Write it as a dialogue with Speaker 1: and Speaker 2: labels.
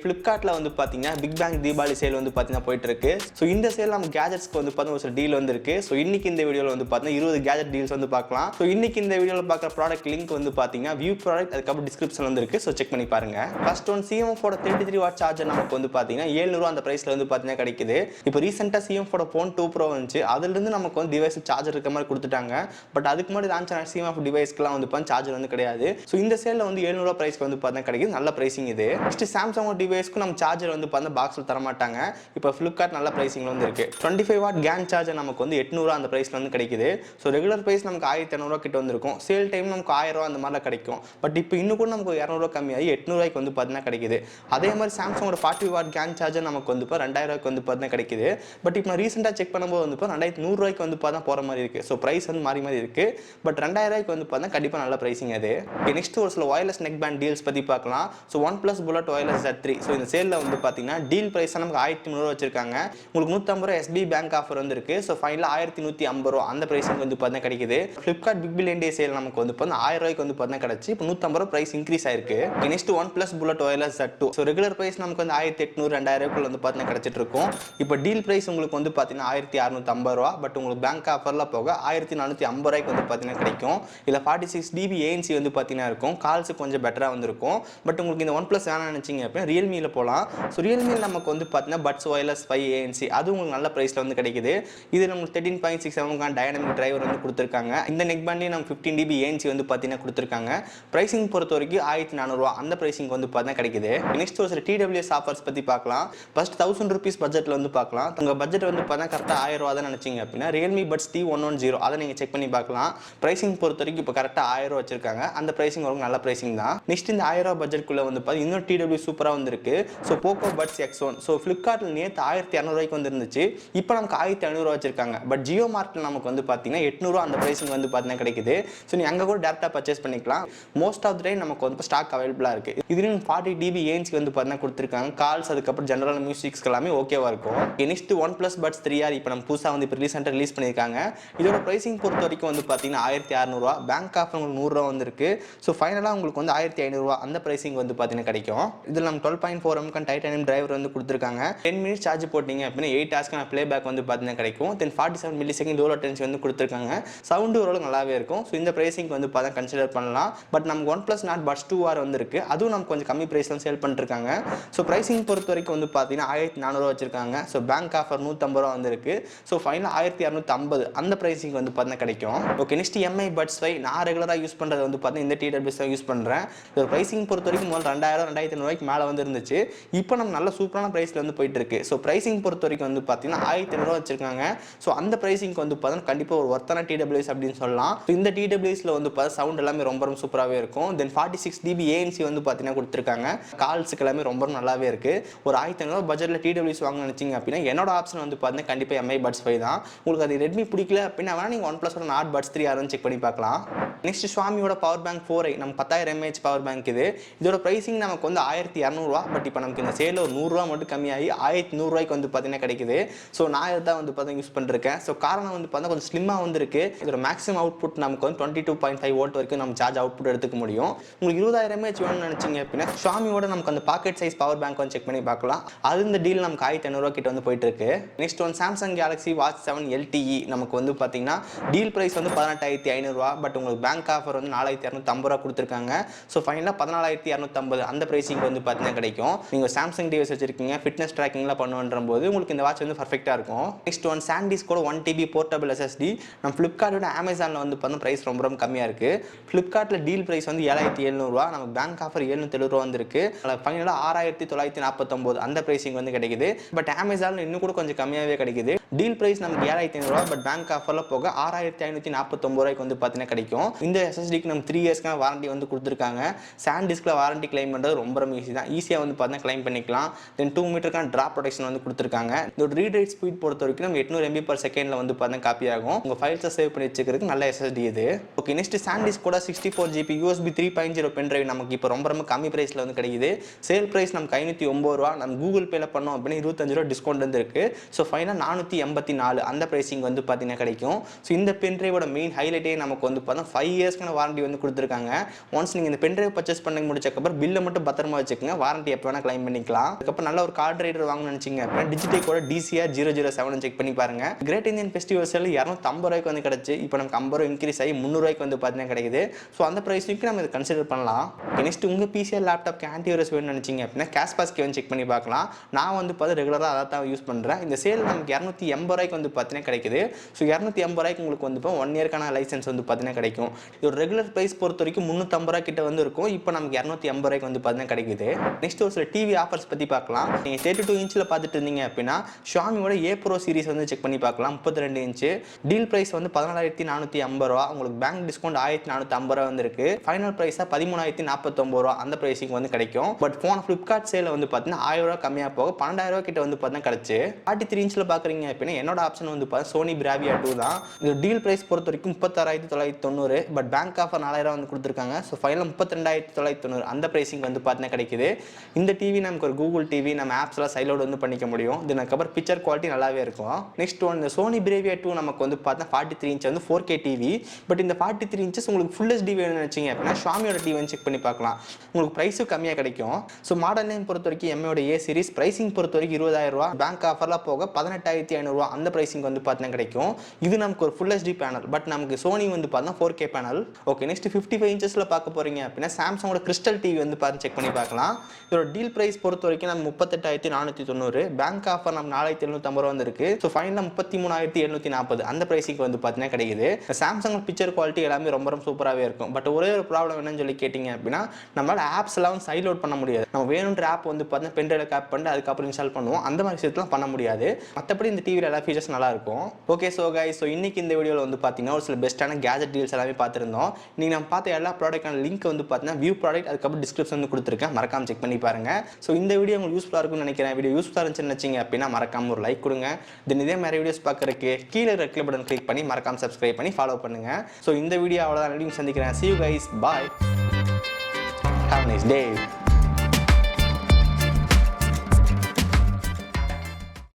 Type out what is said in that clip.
Speaker 1: Flipkartல வந்து பாத்தீங்கன்னா big bang Deepavali sale வந்து பாத்தீங்கன்னா போயிட்டு இருக்கு. சோ இந்த சேல் நம்ம கேஜெட்ஸ்க்கு வந்து பாத்தீங்கன்னா ஒரு டீல் வந்திருக்கு. சோ இன்னைக்கு இந்த வீடியோல வந்து பாத்தீங்கன்னா 20 கேஜெட் டீல்ஸ் வந்து பார்க்கலாம். சோ இன்னைக்கு இந்த வீடியோல பார்க்குற ப்ராடக்ட் லிங்க் வந்து பாத்தீங்கன்னா வியூ ப்ராடக்ட் அதுக்கப்புறம் டிஸ்கிரிப்ஷன்ல வந்து இருக்கு. சோ செக் பண்ணி பாருங்க. ஃபர்ஸ்ட் ஒன் CMF ஓட 33 வாட் சார்ஜர் நமக்கு வந்து பாத்தீங்கன்னா 700 அந்த பிரைஸ்ல வந்து பாத்தீங்கன்னா கிடைக்குது. இப்போ ரீசெண்டா CMF ஓட Phone 2 Pro வந்துச்சு. அதுல இருந்து நமக்கு வந்து டிவைஸ் சார்ஜர் இருக்க மாதிரி கொடுத்துட்டாங்க. பட் அதுக்கு முன்னாடி லான்ச் ஆன CMF டிவைஸ்க்குலாம் வந்து பாத்தீங்கன்னா சார்ஜர் வந்து கிடையாது. சோ இந்த சேல்ல வந்து 700 பிரைஸ்க்கு வந்து பாத்தீங்கன்னா கிடைக்குது. நல்ல பிரைசிங் இது. நெக்ஸ்ட் Samsung டிவைஸ்க்கு நம்ம சார்ஜர் வந்து பாத்தீங்கன்னா பாக்ஸ்ல தர மாட்டாங்க. இப்போ Flipkart நல்ல பிரைசிங்ல வந்து இருக்கு. 25 வாட் கேன் சார்ஜர் நமக்கு வந்து 800 அந்த பிரைஸ்ல வந்து கிடைக்குது. சோ ரெகுலர் பிரைஸ் நமக்கு 1200 கிட்ட வந்திருக்கும். சேல் டைம் நமக்கு 1000 அந்த மாதிரிலாம் கிடைக்கும். பட் இப்போ இன்னும் கூட நமக்கு 200 கம்மியாகி 800 வந்து பாத்தீங்கன்னா கிடைக்குது. அதே மாதிரி Samsung ஓட 40 வாட் கேன் சார்ஜர் நமக்கு வந்து 2000 வந்து பாத்தீங்கன்னா கிடைக்குது. பட் இப்போ நான் ரீசெண்டா செக் பண்ணும்போது வந்து 2100 வந்து பாத்தீங்கன்னா போற மாதிரி இருக்கு. சோ பிரைஸ் வந்து மாறி மாறி இருக்கு. பட் 2000 வந்து பாத்தீங்கன்னா கண்டிப்பா நல்ல பிரைசிங் அது. நெக்ஸ்ட் ஒரு சில வயர்லெஸ் நெக் பேண்ட் டீல்ஸ் பத்தி பார்க்கலாம். So OnePlus Bullet Wireless Z3. So இந்த சேல்ல வந்து பாத்தீங்கன்னா டீல் பிரைஸ் நமக்கு 1300 வச்சிருக்காங்க. உங்களுக்கு 150 SB பேங்க் ஆஃபர் வந்து இருக்கு. சோ ஃபைனலா 1150 அந்த பிரைசிங் வந்து பாத்தீங்கன்னா கிடைக்குது. Flipkart big billion day sale நமக்கு வந்து 1000 வந்து பாத்தீங்கன்னா கிடைச்சு. இப்போ 150 பிரைஸ் இன்க்ரீஸ் ஆயிருக்கு. Next OnePlus Bullet Wireless Z2. So regular price நமக்கு வந்து 1800 2000 வந்து பாத்தீங்கன்னா கிடைச்சிட்டு இருக்கும். இப்போ டீல் பிரைஸ் உங்களுக்கு வந்து பாத்தீங்கன்னா 1650. பட் உங்களுக்கு பேங்க் ஆஃபர்ல போக 1450 வந்து பாத்தீங்கன்னா கிடைக்கும். இல்ல 46 GB ANC வந்து பாத்தீங்கன்னா இருக்கும். கால்ஸ் கொஞ்சம் பெட்டரா வந்திருக்கும். பட் உங்களுக்கு இந்த OnePlus வேணாம்னு நினைச்சீங்க அப்படின்னா Realme-ல போலாம். ஸோ Realme நமக்கு வந்து பார்த்தீங்கன்னா பட்ஸ் ஒயர்லெஸ் 5 ANC அது உங்களுக்கு நல்ல ப்ரைஸில் வந்து கிடைக்குது. இது நமக்கு 13.67 டைனமிக் டிரைவர் வந்து கொடுத்துருக்காங்க. இந்த நெக் பேண்ட்லேயும் நமக்கு 15 dB ANC வந்து பார்த்தீங்கன்னா கொடுத்துருக்காங்க. ப்ரைசிங் பொறுத்த வரைக்கும் 1400 அந்த ப்ரைசிங் வந்து பார்த்தீங்கன்னா கிடைக்குது. நெக்ஸ்ட் ஒரு சில TWS ஆஃபர்ஸ் பற்றி பார்க்கலாம். ஃபர்ஸ்ட் 1000 rupees பட்ஜெட்டில் வந்து பார்க்கலாம். உங்கள் பட்ஜெட் வந்து பார்த்தீங்கன்னா கரெக்டாக 1000 தான் நினைச்சீங்க அப்படின்னா Realme Buds T110 அதை நீங்கள் செக் பண்ணி பார்க்கலாம். ப்ரைசிங் பொறுத்த வரைக்கும் இப்போ கரெக்டாக 1000 வச்சிருக்காங்க. அந்த ப்ரைசிங் உங்களுக்கு நல்ல ப்ரைசிங் தான். நெக்ஸ்ட் இந்த 1000 பட்ஜெட்குள்ள வந்து பார்த்தீங்கன்னா இன்னொரு TW சூப்பராக வந்திருக்கு. So Poco Buds X1. So Flipkartல நேற்று 1200 வந்து இருந்துச்சு. இப்போ நமக்கு 1500 வச்சிருக்காங்க. பட் ஜியோ மார்ட்ல நமக்கு வந்து பார்த்தீங்கன்னா 800 அந்த ப்ரைசிங் வந்து பார்த்தீங்கன்னா கிடைக்குது. ஸோ நீ அங்கே கூட டேரக்டாக பர்ச்சேஸ் பண்ணிக்கலாம். மோஸ்ட் ஆஃப் த டைம் நமக்கு வந்து ஸ்டாக் அவைலபிளாக இருக்கு. இதுலையும் 40 dB ANC வந்து பார்த்தீங்கன்னா கொடுத்துருக்காங்க. கால்ஸ் அதுக்கப்புறம் ஜெனரல் மியூசிக்ஸ்க்கு எல்லாமே ஓகேவா இருக்கும். நெக்ஸ்ட் OnePlus Buds 3R இப்போ நம்ம புதுசாக வந்து இப்போ ரீசெண்டாக ரிலீஸ் பண்ணியிருக்காங்க. இதோட ப்ரைசிங் பொறுத்த வரைக்கும் வந்து பார்த்தீங்கன்னா 1600 பேங்க் ஆஃபர் உங்களுக்கு 100 வந்திருக்கு. ஸோ ஃபைனலாக உங்களுக்கு வந்து 1500 அந்த ப்ரைசிங் வந்து பார்த்தீங்கன்னா கிடைக்கும். இதில் நம்ம 12.4 mm டைட்டானியம் டிரைவர் வந்து கொடுத்துருக்காங்க. 10 மினிட்ஸ் சார்ஜ் போட்டிங்க அப்படின்னா 8 ஹவர்ஸ்க்கான ப்ளே பேக் வந்து பார்த்தீங்கன்னா கிடைக்கும். தென் 47 மில்லிசெகண்ட் லோ லேட்டன்சி வந்து கொடுத்துருக்காங்க. சவுண்டு ஓரளவு நல்லாவே இருக்கும். ஸோ இந்த ப்ரைசிங் வந்து பார்த்தா கன்சிடர் பண்ணலாம். பட் நமக்கு OnePlus Nord Buds 2R வந்திருக்கு. அதுவும் நமக்கு கொஞ்சம் கம்மி ப்ரைஸ்ல சேல் பண்ணிருக்காங்க. ஸோ ப்ரைசிங் பொறுத்த வரைக்கும் வந்து பார்த்தீங்கன்னா 1400 வச்சிருக்காங்க. ஸோ பேங்க் ஆஃபர் 150 வந்திருக்கு. ஸோ ஃபைனலாக 1650 அந்த ப்ரைசிங் வந்து பார்த்தீங்கன்னா கிடைக்கும். ஓகே நெக்ஸ்ட் MI Buds 5 நான் ரெகுலராக யூஸ் பண்ணுறது வந்து பார்த்தீங்கன்னா இந்த TWS யூஸ் பண்ணுறேன். இதோட ப்ரைசிங் பொறுத்த வரைக்கும் முதல் 2000 2500 மேலே வந்து இருந்துச்சு. இப்போ நம்ம நல்ல சூப்பரான ப்ரைஸில் வந்து போயிட்டு இருக்கு. ஸோ ப்ரைசிங் பொறுத்த வரைக்கும் வந்து பார்த்தீங்கன்னா 1500 வச்சிருக்காங்க. ஸோ அந்த ப்ரைசிங்க்கு வந்து பார்த்தீங்கன்னா கண்டிப்பாக ஒரு ஒர்த்தான TWS அப்படின்னு சொல்லலாம். ஸோ இந்த TWSல வந்து பார்த்தா சவுண்ட் எல்லாமே ரொம்ப சூப்பராகவே இருக்கும். தென் 46 dB ANC வந்து பார்த்தீங்கன்னா கொடுத்துருக்காங்க. கால்ஸுக்கு எல்லாமே ரொம்ப நல்லாவே இருக்கு. ஒரு 1500 பட்ஜெட்டில் TWS வாங்க நினைச்சீங்க அப்படின்னா என்னோட ஆப்ஷன் வந்து பார்த்தீங்கன்னா கண்டிப்பாக MI Buds 5 தான். உங்களுக்கு அது ரெட்மி பிடிக்கல அப்படின்னா வேணா நீங்கள் OnePlus Nord Buds 3R check பண்ணி பார்க்கலாம். நெக்ஸ்ட் Xiaomiயோட பவர் பேங்க் 4i நம்ம 10000 mAh பவர் பேங்க் இது. இதோட ப்ரைசிங் நமக்கு வந்து 1200. பட் இப்போ நமக்கு இந்த சேலில் ஒரு 100 மட்டும் கம்மியாகி 1100 வந்து பார்த்தீங்கன்னா கிடைக்குது. ஸோ நான் இதை தான் வந்து பார்த்தீங்கன்னா யூஸ் பண்ணிருக்கேன். ஸோ காரணம் வந்து பார்த்தா கொஞ்சம் ஸ்லிம்மாக வந்துருக்கு. இதோட மேக்ஸிமம் அவுட்புட் நமக்கு வந்து 22.5 வோல்ட் வரைக்கும் நம்ம சார்ஜ் அவுட்புட் எடுத்துக்க முடியும். உங்களுக்கு 20000 mAh வேணும்னு நினைச்சீங்க அப்படின்னா Xiaomiயோட நமக்கு அந்த பாக்கெட் சைஸ் பவர் பேங்க் வந்து செக் பண்ணி பார்க்கலாம். அது இந்த டீல் நமக்கு 1500 கிட்ட வந்து போயிட்டு இருக்கு. Next one Samsung Galaxy Watch 7 LTE நமக்கு வந்து பார்த்தீங்கன்னா டீல் பிரைஸ் வந்து 18500. பட் உங்களுக்கு பேங்க் ஆஃபர் வந்து 4250 கொடுத்துருக்காங்க. ஸோ ஃபைனலாக 14250 அந்த ப்ரைசிங் வந்து பார்த்தீங்கன்னா கிடைக்கும். நீங்கள் சாம்சங் டிவைஸ் வச்சிருக்கீங்க ஃபிட்னஸ் ட்ராக்கிங்லாம் பண்ணுன்ற போது உங்களுக்கு இந்த வாட்ச் வந்து பர்ஃபெக்டாக இருக்கும். நெக்ஸ்ட் ஒன் SanDisk கூட 1 TB போர்ட்டபிள் SSD நம்ம Flipkartோட Amazonல வந்து பார்த்தா ப்ரைஸ் ரொம்ப கம்மியாக இருக்கு. Flipkartல டீல் பிரைஸ் வந்து 7700. நம்ம பேங்க் ஆஃபர் 770 வந்திருக்கு. ஃபைனலாக 6949 அந்த ப்ரைசிங் வந்து கிடைக்குது. பட் Amazonல இன்னும் கூட கொஞ்சம் கம்மியாகவே கிடைக்குது. டீல் பிரைஸ் நமக்கு 7500. பட் பேங்க் ஆஃபர்ல போக 6549 வந்து பார்த்தீங்கன்னா கிடைக்கும். இந்த SSDக்கு நம்ம 3 இயர்ஸ்க்கான வாரண்டி வந்து கொடுத்துருக்காங்க. SanDiskல வாரண்டி கிளைம் பண்ணுறது ரொம்ப ஈஸி தான். ஈஸியாக வந்து பார்த்தீங்கன்னா கிளைம் பண்ணிக்கலாம். தென் 2 மீட்டருக்கான ட்ராப் ப்ரொடெக்ஷன் வந்து கொடுத்துருக்காங்க. இதோட ரீட் ரைட் ஸ்பீட் பொறுத்த வரைக்கும் நம்ம 800 MB/s வந்து பார்த்தீங்கன்னா காப்பி ஆகும். உங்கள் ஃபைல்ஸை சேவ் பண்ணி வச்சுக்கிறதுக்கு நல்ல SSD இது. ஓகே நெக்ஸ்ட் SanDisk கூட 64 GB USB 3.0 பென் டிரைவ் நமக்கு இப்போ ரொம்ப கம்மி பிரைஸில் வந்து கிடைக்குது. சேல் பிரைஸ் நமக்கு 590. நம்ம கூகுள் பேல பண்ணோம் அப்படின்னா 25 டிஸ்கவுண்ட் வந்து இருக்கு. ஸோ ஃபைனலாக 484 அந்த பிரைசிங் வந்து பார்த்தீங்கன்னா கிடைக்கும். ஸோ இந்த பென் டிரைவோட மெயின் ஹைலைட்டே நமக்கு வந்து பார்த்தா 5 இயர்ஸ்க்கான வாரண்டி வந்து கொடுத்துருக்காங்க. ஒன்ஸ் நீங்கள் இந்த பென் டிரைவ் பர்ச்சேஸ் பண்ணி முடிச்சக்கப்புறம் பில்லை மட்டும் பத்திரமா வச்சுக்கோங்க. வாரண்டி எப்போ வேணால் கிளைம் பண்ணிக்கலாம். அதுக்கப்புறம் நல்ல ஒரு கார்டு ரைடர் வாங்கணும்னு நினச்சிங்க அப்படின்னா டிஜிடெக்கோட DCR 007 செக் பண்ணி பாருங்க. கிரேட் இந்தியன் ஃபெஸ்டிவல் சேல் 250 ரூபாய்க்கு வந்து கிடச்சி இப்போ நமக்கு 50 ரூபா இன்க்ரீஸ் ஆகி 300 ரூபாய்க்கு வந்து பார்த்தீங்கன்னா கிடைக்குது. ஸோ அந்த ப்ரைஸுக்கு நம்ம இதை கன்சிடர் பண்ணலாம். நெக்ஸ்ட் உங்கள் பிசிஆர் லேப்டாப்க்கு ஆன்டிவைரஸ் வேணும்னு நினச்சிங்க அப்படின்னா கேஷ்பாஸ்க்கு வந்து செக் பண்ணி பார்க்கலாம். நான் வந்து பார்த்து ரெகுலராக அதை தான் யூஸ் பண்ணுறேன். இந்த சேல் நமக்கு 280 ரூபாய்க்கு வந்து பார்த்தீங்கன்னா கிடைக்குது. ஸோ 280 ரூபாய்க்கு உங்களுக்கு வந்து இப்போ 1 இயர்க்கான லைசன்ஸ் வந்து பார்த்தீங்கன்னா கிடைக்கும். இது ரெகுலர் ப்ரைஸ் பொறுத்த வரைக்கும் 350 ரூபா கிட்ட வந்து இருக்கும். இப்போ நமக்கு 280 ரூபாய்க்கு வந்து பார்த்தீங்கன்னா கிடைக்குது. நெக்ஸ்ட் ஒரு சில டிவி ஆஃபர்ஸ் பற்றி பார்க்கலாம். நீங்கள் 32 இன்ச்சில் பார்த்துட்டு இருந்தீங்க அப்படின்னா ஷாமியோட A Pro சீரிஸ் வந்து செக் பண்ணி பார்க்கலாம். 32 இன்ச்சு டீல் ப்ரைஸ் வந்து 14,450 ரூபா. உங்களுக்கு பேங்க் டிஸ்கவுண்ட் 1,450 ரூபா வந்து இருக்கு. ஃபைனல் ப்ரைஸாக 13,049 ரூபா அந்த ப்ரைஸிங் வந்து கிடைக்கும். பட் ஃபோன் ஃப்ளிப்கார்ட் சேல வந்து பார்த்தீங்கன்னா 1000 ரூபா கம்மியாக போக 12,000 ரூபா கிட்ட வந்து பார்த்தீங்கன்னா கிடைச்சு. 43 இன்ச்சில் பார்க்குறீங்க அப்படின்னா என்னோட ஆப்ஷன் வந்து பார்த்தா சோனி பிராவியா 2 தான். இது டீல் ப்ரைஸ் பொறுத்த வரைக்கும் 36,990 பட் பேங்க் ஆஃபர் 4,000 வந்து கொடுத்துருக்காங்க. ஸோ ஃபைனல் 32,990 அந்த ப்ரைஸிங் வந்து பார்த்தீங்கன்னா கிடைக்குது. இந்த டிவி நமக்கு ஒரு கூகுள் டிவி நம்ம ஆப்ஸ்லாம் சைலோடு வந்து பண்ணிக்க முடியும். இதுக்கப்புறம் பிக்சர் குவாலிட்டி நல்லாவே இருக்கும். நெக்ஸ்ட் ஒன் இந்த சோனி பிராவியா 2 நமக்கு வந்து பார்த்தா 43 இன்ச் வந்து 4K டிவி. பட் இந்த 43 இன்ச்சஸ் உங்களுக்கு ஃபுல் HD வேணும்னு நினச்சிங்க அப்படின்னா ஷாமியோட டிவி வந்து செக் பண்ணி பார்க்கலாம். உங்களுக்கு ப்ரைஸும் கம்மியாக கிடைக்கும். ஸோ மாடல் நேம் பொறுத்த வரைக்கும் எம்ஐயோட A சீரிஸ் ப்ரைசிங் பொறுத்த வரைக்கும் 20,000 ரூபா பேங்க் ஆஃபர்லாம் போக 18,500 ரூபா அந்த ப்ரைசிங் வந்து பார்த்தீங்கன்னா கிடைக்கும். இது நமக்கு ஒரு ஃபுல் HD பேனல். பட் நமக்கு சோனி வந்து பார்த்தா 4K பேனல். ஓகே நெக்ஸ்ட் 55 இன்ச்சஸில் பார்க்க போறீங்க அப்படின்னா சாம்சங்கோட கிறிஸ்டல் டிவி வந்து பார்த்து செக் பண்ணி பார்க்கலாம். இதோட டீல் ப்ரைஸ் பொறுத்த வரைக்கும் நம்ம 38,490 பேங்க் ஆஃபர் நம்ம 4,750 ரூபா வந்து இருக்கு. ஸோ ஃபைனலாக 33,740 அந்த ப்ரைஸிங் வந்து பார்த்தீங்கன்னா கிடைக்குது. சாம்சங் பிக்சர் குவாலிட்டி எல்லாமே ரொம்ப ரொம்ப சூப்பராகவே இருக்கும். பட் ஒரே ஒரு ப்ராப்ளம் என்னன்னு சொல்லி கேட்டிங்க அப்படின்னா நம்மளால ஆப்ஸ் எல்லாம் வந்து சைட் லோட் பண்ண முடியாது. நம்ம வேணுன்ற ஆப் வந்து பார்த்தீங்கன்னா பென்ட்ரைவ்ல கேப் பண்ணி அதுக்கப்புறம் இன்ஸ்டால் பண்ணுவோம். அந்த மாதிரி விஷயத்தெல்லாம் பண்ண முடியாது. மற்றபடி இந்த டிவியில் எல்லா ஃபீச்சர்ஸ் நல்லா இருக்கும். ஓகே ஸோ கைஸ் ஸோ இன்னைக்கு இந்த வீடியோவில் வந்து பார்த்தீங்கன்னா ஒரு சில பெஸ்ட்டான கேஜெட் டீல்ஸ் எல்லாமே பார்த்துருந்தோம். நீங்கள் நம்ம பார்த்த எல்லா ப்ராடக்டான லிங்க் வந்து பார்த்தீங்கன்னா வியூ ப்ராடக்ட் அதுக்கப்புறம் டிஸ்கிரிப்ஷன் வந்து கொடுத்துருக்கேன். மறக்காம செக் பண்ணி பாருங்க. ஸோ இந்த வீடியோ உங்களுக்கு யூஸ்ஃபுல்லாக இருக்கும்னு நினைக்கிறேன். வீடியோ யூஸ்ஃபுல்லாக இருந்துச்சுன்னு நினச்சிங்க அப்படின்னா மறக்காம ஒரு லைக் கொடுங்க. தென் இதே மாதிரி வீடியோஸ் பார்க்கறதுக்கு கீழே ரெட் கலர் பட்டன் கிளிக் பண்ணி மறக்காம சப்ஸ்கிரைப் பண்ணி ஃபாலோ பண்ணுங்க. ஸோ இந்த வீடியோ அவ்வளோதான். சந்திக்கிறேன். See you guys. Bye. Have a nice day.